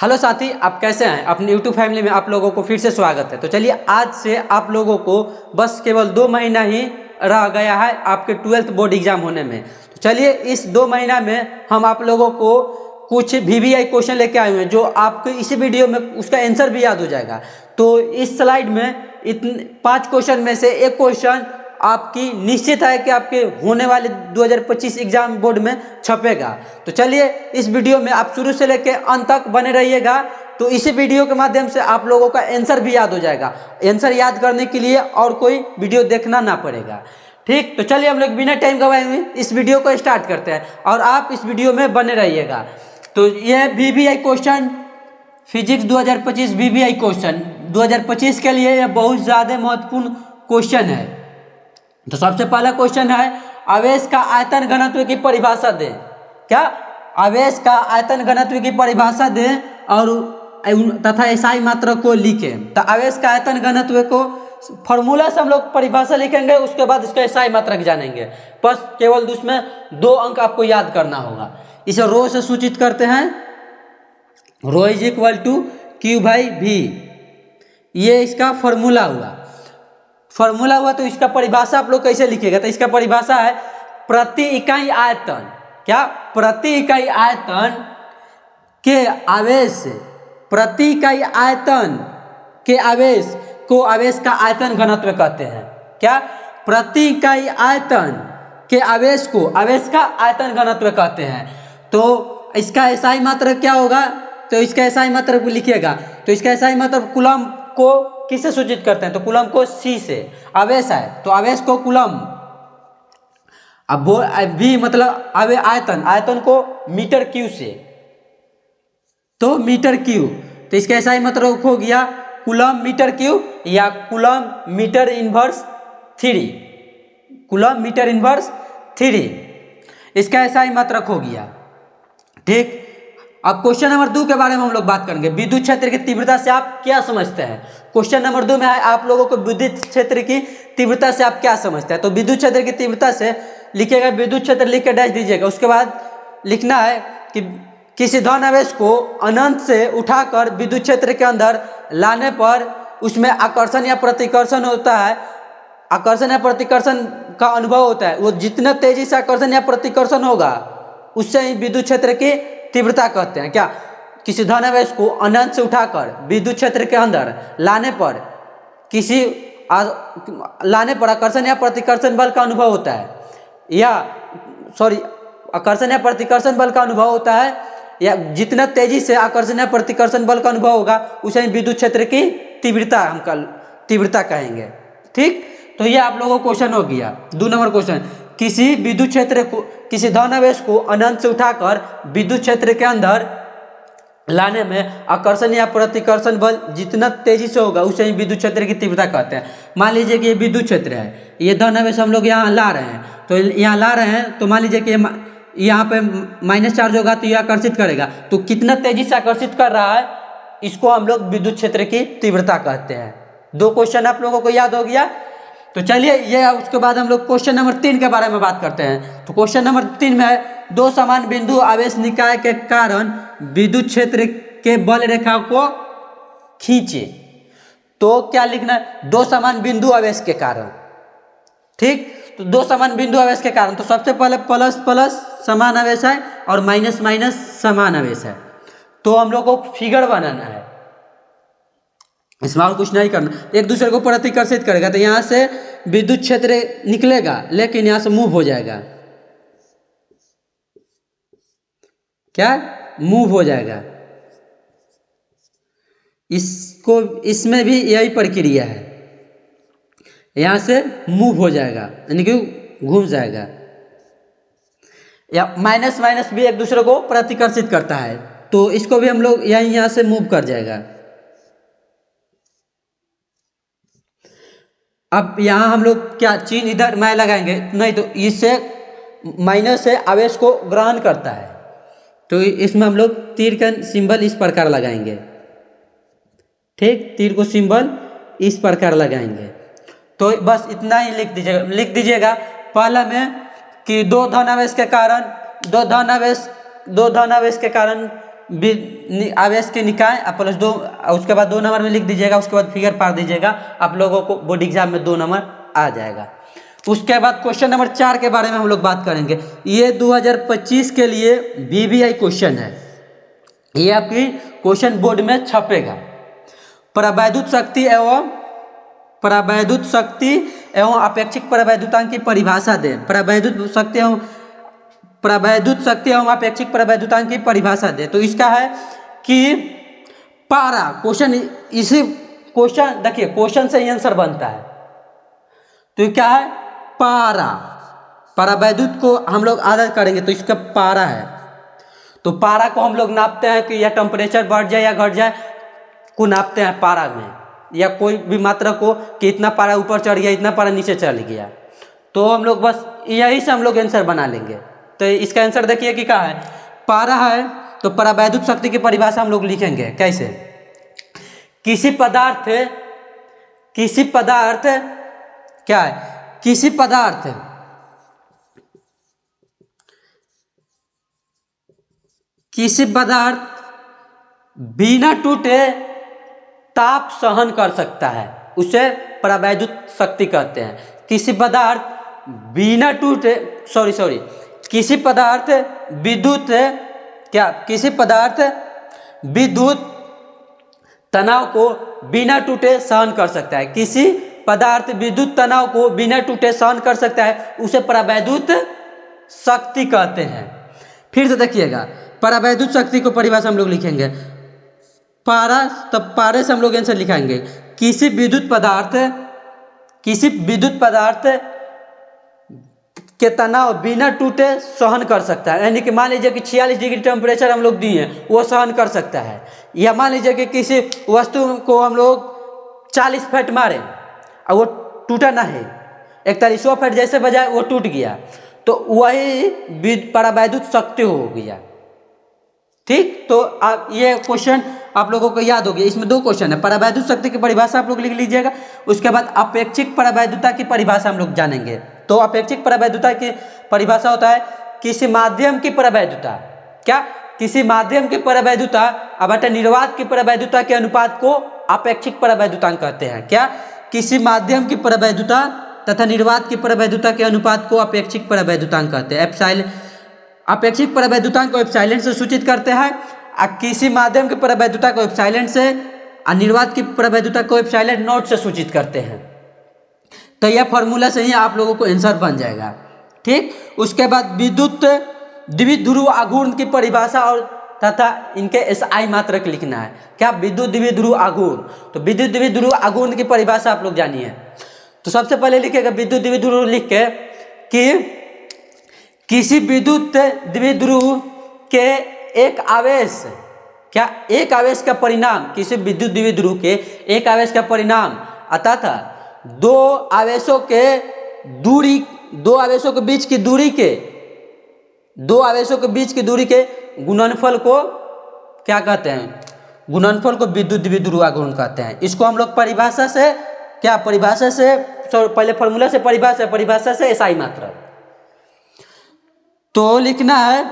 Hello साथी, आप कैसे हैं? अपनी यूट्यूब फैमिली में आप लोगों को फिर से स्वागत है। तो चलिए, आज से आप लोगों को बस केवल 2 महीना ही रह गया है आपके 12th बोर्ड एग्जाम होने में। तो चलिए, इस 2 महीना में हम आप लोगों को कुछ VVI क्वेश्चन लेके आए हुए हैं, जो आपको इसी वीडियो में उसका आंसर भी याद हो जाएगा। तो इस स्लाइड में 5 क्वेश्चन में से एक क्वेश्चन आपकी निश्चित है कि आपके होने वाले 2025 एग्जाम बोर्ड में छपेगा। तो चलिए, इस वीडियो में आप शुरू से लेकर अंत तक बने रहिएगा। तो इसी वीडियो के माध्यम से आप लोगों का आंसर भी याद हो जाएगा। आंसर याद करने के लिए और कोई वीडियो देखना ना पड़ेगा। ठीक, तो चलिए हम लोग बिना टाइम गवाए हुए इस वीडियो को स्टार्ट करते हैं और आप इस वीडियो में बने रहिएगा। तो यह VVI question, physics 2025 VVI question 2025 के लिए यह बहुत ज़्यादा महत्वपूर्ण क्वेश्चन है। तो सबसे पहला क्वेश्चन है, आवेश का आयतन घनत्व की परिभाषा दें। क्या? आवेश का आयतन घनत्व की परिभाषा दें और तथा SI मात्रा को लिखें। तो आवेश का आयतन घनत्व को फॉर्मूला से हम लोग परिभाषा लिखेंगे, उसके बाद इसका SI मात्रक जानेंगे। बस केवल उसमें 2 अंक आपको याद करना होगा। इसे रो से सूचित करते हैं, रो इज इक्वल टू Q/V। ये इसका फॉर्मूला हुआ। तो इसका परिभाषा आप लोग कैसे लिखेगा? तो इसका परिभाषा है प्रति इकाई आयतन। क्या? प्रति इकाई आयतन के आवेश, प्रति इकाई आयतन के आवेश को आवेश का आयतन घनत्व कहते हैं। क्या? प्रति इकाई आयतन के आवेश को आवेश का आयतन घनत्व कहते हैं। तो इसका SI मात्रक क्या होगा? तो इसका SI मात्रक लिखिएगा। तो इसका SI मात्रक कूलम को किससे सूचित करते हैं? तो कूलम को C से। आवेश है तो आवेश को कूलम, अब V मतलब आयतन, आयतन को मीटर क्यू से, तो मीटर क्यू। तो इसका SI मतलब हो गया कूलम मीटर क्यू या coulomb metre inverse 3, coulomb metre inverse 3 इसका SI मात्रक हो गया। ठीक, अब क्वेश्चन नंबर 2 के बारे में हम लोग बात करेंगे। विद्युत क्षेत्र की तीव्रता से आप क्या समझते हैं? क्वेश्चन नंबर 2 में है आप लोगों को विद्युत क्षेत्र की तीव्रता से आप क्या समझते हैं। तो विद्युत क्षेत्र की तीव्रता से लिखिएगा, विद्युत क्षेत्र लिख के डैश दीजिएगा। उसके बाद लिखना है कि किसी धन आवेश को अनंत से उठाकर विद्युत क्षेत्र के अंदर लाने पर उसमें आकर्षण या प्रतिकर्षण होता है। आकर्षण या प्रतिकर्षण का अनुभव होता है। वो जितना तेजी से आकर्षण या प्रतिकर्षण होगा उससे ही विद्युत क्षेत्र की तीव्रता कहते हैं। क्या? किसी धन आवेश को अनंत से उठाकर विद्युत क्षेत्र के अंदर लाने पर आकर्षण या प्रतिकर्षण बल का अनुभव होता है, आकर्षण या प्रतिकर्षण बल का अनुभव होता है, या जितना तेजी से आकर्षण या प्रतिकर्षण बल का अनुभव होगा उसे विद्युत क्षेत्र की तीव्रता कहेंगे। ठीक, तो ये आप लोगों को क्वेश्चन हो गया। 2 नंबर क्वेश्चन, किसी विद्युत क्षेत्र को, किसी धन आवेश को अनंत से उठाकर विद्युत क्षेत्र के अंदर लाने में आकर्षण या प्रतिकर्षण बल जितना तेजी से होगा उसे ही विद्युत क्षेत्र की तीव्रता कहते हैं। मान लीजिए कि ये विद्युत क्षेत्र है, ये धन आवेश हम लोग यहाँ ला रहे हैं, तो यहाँ ला रहे हैं तो मान लीजिए कि यहाँ पे माइनस चार्ज होगा तो ये आकर्षित करेगा। तो कितना तेजी से आकर्षित कर रहा है, इसको हम लोग विद्युत क्षेत्र की तीव्रता कहते हैं। 2 क्वेश्चन आप लोगों को याद हो गया। तो चलिए, ये उसके बाद हम लोग क्वेश्चन नंबर 3 के बारे में बात करते हैं। तो क्वेश्चन नंबर 3 में है, 2 समान बिंदु आवेश निकाय के कारण विद्युत क्षेत्र के बल रेखा को खींचे। तो क्या लिखना है? 2 समान बिंदु आवेश के कारण। ठीक, तो 2 समान बिंदु आवेश के कारण। तो सबसे पहले प्लस प्लस समान आवेश है और माइनस माइनस समान आवेश है। तो हम लोग को फिगर बनाना है, इसमें और कुछ नहीं करना। एक दूसरे को प्रतिकर्षित करेगा तो यहाँ से विद्युत क्षेत्र निकलेगा लेकिन यहाँ से मूव हो जाएगा। क्या? मूव हो जाएगा। इसमें भी यही प्रक्रिया है, यहाँ से मूव हो जाएगा यानी कि घूम जाएगा। या माइनस माइनस भी एक दूसरे को प्रतिकर्षित करता है, तो इसको भी हम लोग यहाँ से मूव कर जाएगा। अब यहाँ हम लोग क्या चिन्ह इधर मैं लगाएंगे नहीं, तो इससे माइनस से आवेश को ग्रहण करता है, तो इसमें हम लोग तीर का सिंबल इस प्रकार लगाएंगे। ठीक, तीर को सिंबल इस प्रकार लगाएंगे। तो बस इतना ही लिख दीजिएगा पहला में कि 2 धन आवेश के कारण आवेश के निकाय प्लस 2, उसके बाद 2 नंबर में लिख दीजिएगा, उसके बाद फिगर पार दीजिएगा, आप लोगों को बोर्ड एग्जाम में 2 नंबर आ जाएगा। उसके बाद क्वेश्चन नंबर 4 के बारे में हम लोग बात करेंगे। ये 2025 के लिए BBI क्वेश्चन है, ये आपकी क्वेश्चन बोर्ड में छपेगा। परावैद्युत शक्ति एवं अपेक्षिक परावैद्युतांक की परिभाषा दें। परावैद्युत शक्ति एवं अपेक्षिक परावैद्युतांक की परिभाषा दें। तो इसका है कि पारा क्वेश्चन, इसी क्वेश्चन देखिए क्वेश्चन से ही आंसर बनता है। तो क्या है परावैद्युत को हम लोग आदत करेंगे तो इसका पारा है। तो पारा को हम लोग नापते हैं कि यह टेम्परेचर बढ़ जाए या घट जाए को नापते हैं पारा में, या कोई भी मात्रा को कि इतना पारा ऊपर चढ़ गया, इतना पारा नीचे चल गया। तो हम लोग बस यही से हम लोग आंसर बना लेंगे। तो इसका आंसर देखिए कि क्या है, पारा है। तो परावैद्युत शक्ति की परिभाषा हम लोग लिखेंगे कैसे, किसी पदार्थ क्या है, किसी पदार्थ बिना टूटे ताप सहन कर सकता है, उसे परावैद्युत शक्ति कहते हैं। किसी पदार्थ बिना टूटे किसी पदार्थ विद्युत तनाव को बिना टूटे सहन कर सकता है। किसी पदार्थ विद्युत तनाव को बिना टूटे सहन कर सकता है, उसे परावैद्युत शक्ति कहते हैं। फिर से देखिएगा, परावैद्युत शक्ति को परिभाषा हम लोग लिखेंगे पारा, तब पारे से हम लोग आंसर लिखाएंगे किसी विद्युत पदार्थ के तनाव बिना टूटे सहन कर सकता है। यानी कि मान लीजिए कि 46 डिग्री टेम्परेचर हम लोग दिए, वो सहन कर सकता है। या मान लीजिए कि किसी वस्तु को हम लोग 40 फीट मारे और वो टूटा ना है, 4100 फीट जैसे बजाय वो टूट गया, तो वही परावैद्युत शक्ति हो गया। ठीक, तो आप ये क्वेश्चन आप लोगों को याद हो गया। इसमें 2 क्वेश्चन है, परावैद्युत शक्ति की परिभाषा आप लोग लिख लीजिएगा, उसके बाद अपेक्षिक परावैद्युता की परिभाषा हम लोग जानेंगे। तो अपेक्षिक परावैद्युता की परिभाषा होता है किसी माध्यम की परावैद्युता, किसी माध्यम की परावैद्युता बटा निर्वात की परावैद्युता के अनुपात को अपेक्षिक परावैद्युतांक कहते हैं। किसी माध्यम की परावैद्युता तथा निर्वात की परावैद्युता के अनुपात को अपेक्षिक परावैद्युतांक कहते हैं। अपेक्षिक परावैद्युतांक को एप्सिलॉन से सूचित करते हैं, किसी माध्यम की परावैद्युता को एप्सिलॉन से, निर्वात की परावैद्युता को एप्सिलॉन नॉट से सूचित करते हैं। तो यह फॉर्मूला से ही आप लोगों को आंसर बन जाएगा। ठीक, उसके बाद विद्युत द्विध्रुव आघूर्ण की परिभाषा और तथा इनके SI मात्रक लिखना है। विद्युत द्विध्रुव आघूर्ण, तो विद्युत द्विध्रुव आघूर्ण की परिभाषा आप लोग जानिए। तो सबसे पहले लिखेगा विद्युत द्विध्रुव लिख के कि किसी विद्युत द्विध्रुव के एक आवेश का परिणाम, किसी विद्युत द्विध्रुव के एक आवेश का परिणाम अर्थात 2 आवेशों के बीच की दूरी के गुणनफल को क्या कहते हैं, गुणनफल को विद्युत द्विध्रुव आघूर्ण कहते हैं। इसको हम लोग परिभाषा से पहले फॉर्मूला से परिभाषा से SI मात्रक। तो लिखना है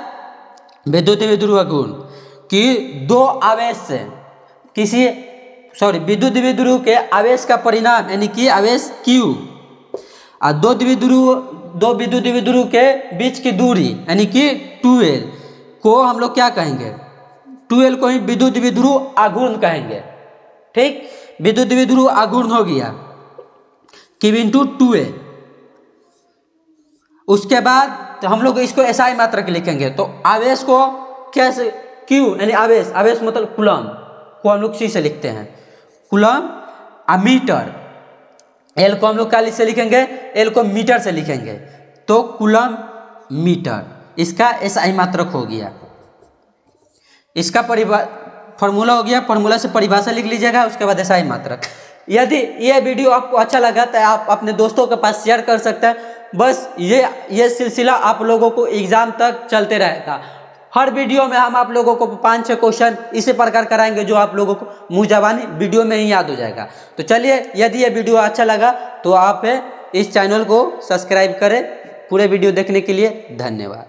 विद्युत द्विध्रुव आघूर्ण कि 2 आवेश से विद्युत द्विध्रुव के आवेश का परिणाम यानी कि आवेश Q और 2 विद्युत द्विध्रुव के बीच की दूरी यानी कि 2L को हम लोग क्या कहेंगे, 2L को ही विद्युत द्विध्रुव आघूर्ण कहेंगे। ठीक, विद्युत द्विध्रुव आघूर्ण हो गया Q × 2A। उसके बाद तो हम लोग इसको SI मात्रक लिखेंगे। तो आवेश को कैसे, Q यानी आवेश मतलब कूलम को हम लोग C से लिखते हैं, कूलम मीटर। L को हम लोग क्या से लिखेंगे, L को मीटर से लिखेंगे, तो कूलम मीटर, इसका SI मात्रक हो गया। इसका फॉर्मूला हो गया, फॉर्मूला से परिभाषा लिख लीजिएगा, उसके बाद SI मात्रक। यदि ये वीडियो आपको अच्छा लगा तो आप अपने दोस्तों के पास शेयर कर सकते हैं। बस ये सिलसिला आप लोगों को एग्जाम तक चलते रहेगा। हर वीडियो में हम आप लोगों को 5-6 क्वेश्चन इसी प्रकार कराएंगे जो आप लोगों को मुँह जबानी वीडियो में ही याद हो जाएगा। तो चलिए, यदि ये वीडियो अच्छा लगा तो आप इस चैनल को सब्सक्राइब करें। पूरे वीडियो देखने के लिए धन्यवाद।